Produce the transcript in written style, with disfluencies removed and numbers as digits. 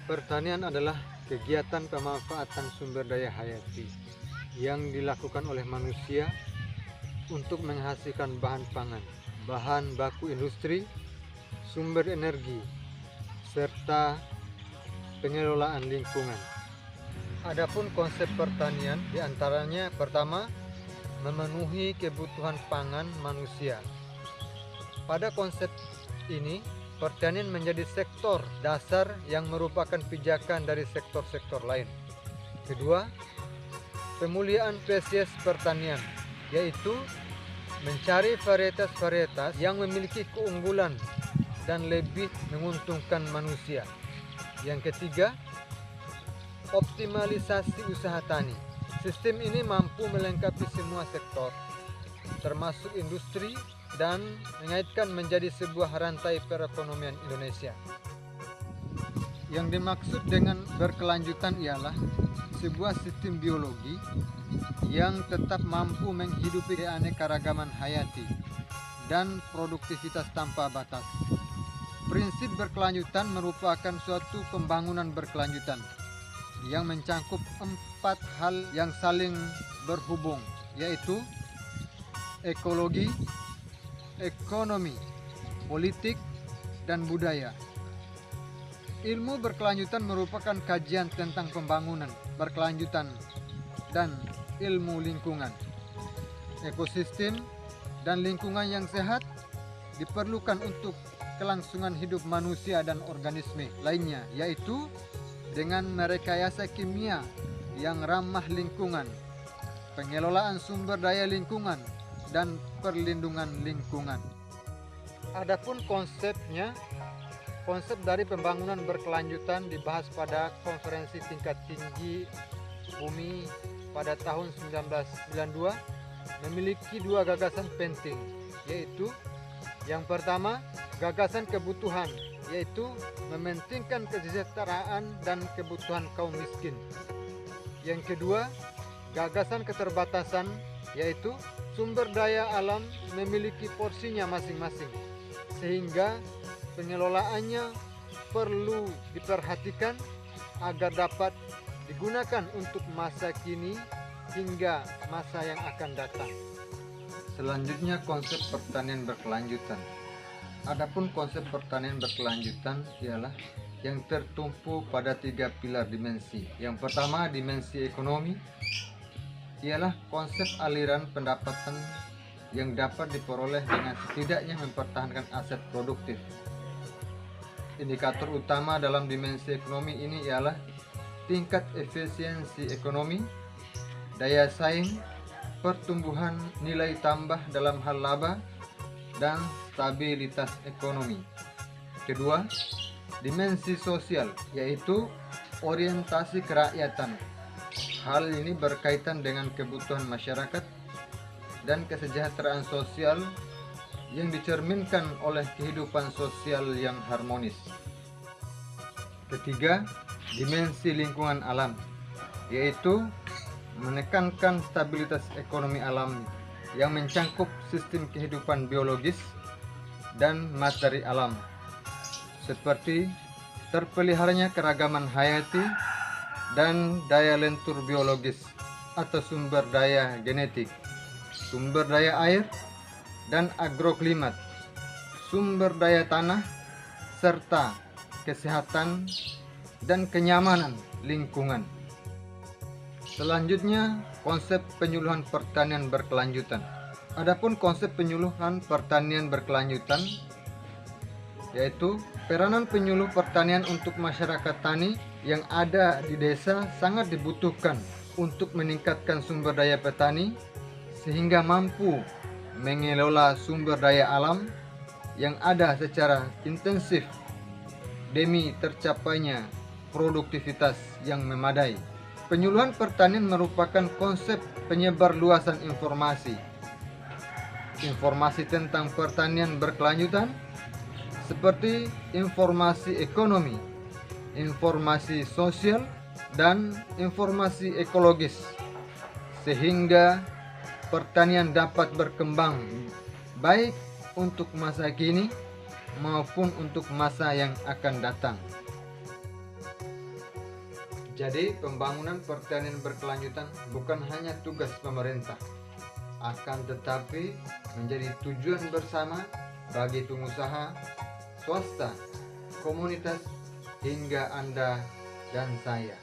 Pertanian adalah kegiatan pemanfaatan sumber daya hayati yang dilakukan oleh manusia untuk menghasilkan bahan pangan, bahan baku industri, sumber energi, serta pengelolaan lingkungan. Adapun konsep pertanian diantaranya pertama, memenuhi kebutuhan pangan manusia. Pada konsep ini, pertanian menjadi sektor dasar yang merupakan pijakan dari sektor-sektor lain. Kedua, pemuliaan spesies pertanian, yaitu mencari varietas-varietas yang memiliki keunggulan dan lebih menguntungkan manusia. Yang ketiga, optimalisasi usaha tani. Sistem ini mampu melengkapi semua sektor, termasuk industri, dan mengaitkan menjadi sebuah rantai perekonomian Indonesia. Yang dimaksud dengan berkelanjutan ialah sebuah sistem biologi yang tetap mampu menghidupi keanekaragaman hayati dan produktivitas tanpa batas. Prinsip berkelanjutan merupakan suatu pembangunan berkelanjutan yang mencangkup 4 hal yang saling berhubung, yaitu ekologi, ekonomi, politik, dan budaya. Ilmu berkelanjutan merupakan kajian tentang pembangunan berkelanjutan dan ilmu lingkungan. Ekosistem dan lingkungan yang sehat diperlukan untuk kelangsungan hidup manusia dan organisme lainnya, yaitu dengan merekayasa kimia yang ramah lingkungan, pengelolaan sumber daya lingkungan, dan perlindungan lingkungan. Adapun konsepnya, konsep dari pembangunan berkelanjutan dibahas pada konferensi tingkat tinggi bumi pada tahun 1992, memiliki 2 gagasan penting, yaitu yang pertama, gagasan kebutuhan, yaitu mementingkan kesejahteraan dan kebutuhan kaum miskin. Yang kedua, gagasan keterbatasan, yaitu sumber daya alam memiliki porsinya masing-masing, sehingga pengelolaannya perlu diperhatikan agar dapat digunakan untuk masa kini hingga masa yang akan datang. Selanjutnya, konsep pertanian berkelanjutan. Adapun konsep pertanian berkelanjutan ialah yang tertumpu pada 3 pilar dimensi. Yang pertama, dimensi ekonomi, ialah konsep aliran pendapatan yang dapat diperoleh dengan setidaknya mempertahankan aset produktif. Indikator utama dalam dimensi ekonomi ini ialah tingkat efisiensi ekonomi, daya saing, pertumbuhan nilai tambah dalam hal laba, dan stabilitas ekonomi. Kedua, dimensi sosial, yaitu orientasi kerakyatan. Hal ini berkaitan dengan kebutuhan masyarakat dan kesejahteraan sosial yang dicerminkan oleh kehidupan sosial yang harmonis. Ketiga, dimensi lingkungan alam, yaitu menekankan stabilitas ekonomi alam yang mencangkup sistem kehidupan biologis dan materi alam, seperti terpeliharanya keragaman hayati dan daya lentur biologis atau sumber daya genetik, sumber daya air dan agroklimat, sumber daya tanah, serta kesehatan dan kenyamanan lingkungan. Selanjutnya, konsep penyuluhan pertanian berkelanjutan. Adapun konsep penyuluhan pertanian berkelanjutan, yaitu peranan penyuluh pertanian untuk masyarakat tani yang ada di desa sangat dibutuhkan untuk meningkatkan sumber daya petani sehingga mampu mengelola sumber daya alam yang ada secara intensif demi tercapainya produktivitas yang memadai. Penyuluhan pertanian merupakan konsep penyebar luasan informasi tentang pertanian berkelanjutan, seperti informasi ekonomi, informasi sosial, dan informasi ekologis, sehingga pertanian dapat berkembang baik untuk masa kini maupun untuk masa yang akan datang. Jadi, pembangunan pertanian berkelanjutan bukan hanya tugas pemerintah, akan tetapi menjadi tujuan bersama bagi pengusaha, swasta, komunitas, hingga Anda dan saya.